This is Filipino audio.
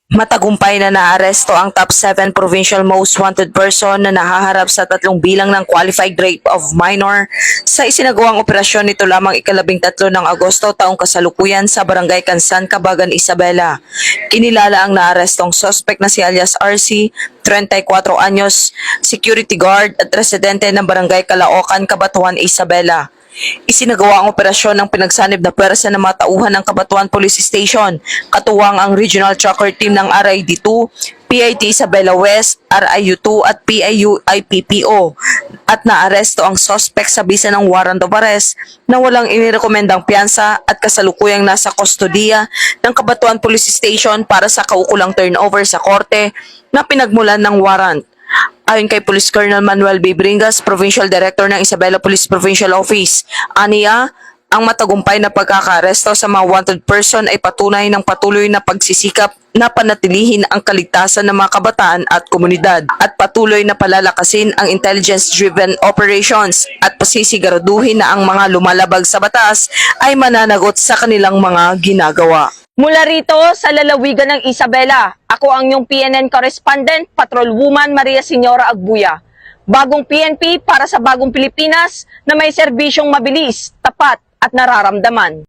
Matagumpay na naaresto ang top 7 provincial most wanted person na nahaharap sa 3 bilang ng qualified rape of minor sa isinagawang operasyon nito lamang ika-13 ng Agosto taong kasalukuyan sa Barangay Kansan, Cabagan, Isabela. Kinilala ang naarestong suspect na si alias RC, 34 anyos, security guard at residente ng Barangay Caloocan, Cabanatuan, Isabela. Isinagawa ang operasyon ng pinagsanib na pwersa ng mga tauhan ng Cabanatuan Police Station, katuwang ang Regional Tracker Team ng RID2, PIT Isabela West, RIU2 at PIU IPPO at naaresto ang suspect sa bisa ng warrant of arrest na walang inirekomendang piyansa at kasalukuyang nasa kustodiya ng Cabanatuan Police Station para sa kaukulang turnover sa korte na pinagmulan ng warrant. Ayon kay Police Colonel Manuel B. Bringas, Provincial Director ng Isabela Police Provincial Office, aniya, ang matagumpay na pagkakaresto sa mga wanted person ay patunay ng patuloy na pagsisikap na panatilihin ang kaligtasan ng mga kabataan at komunidad at patuloy na palalakasin ang intelligence-driven operations at pasisiguraduhin na ang mga lumalabag sa batas ay mananagot sa kanilang mga ginagawa. Mula rito sa lalawigan ng Isabela, ako ang inyong PNN correspondent, Patrolwoman Maria Señora Agbuya. Bagong PNP para sa bagong Pilipinas na may serbisyong mabilis, tapat at nararamdaman.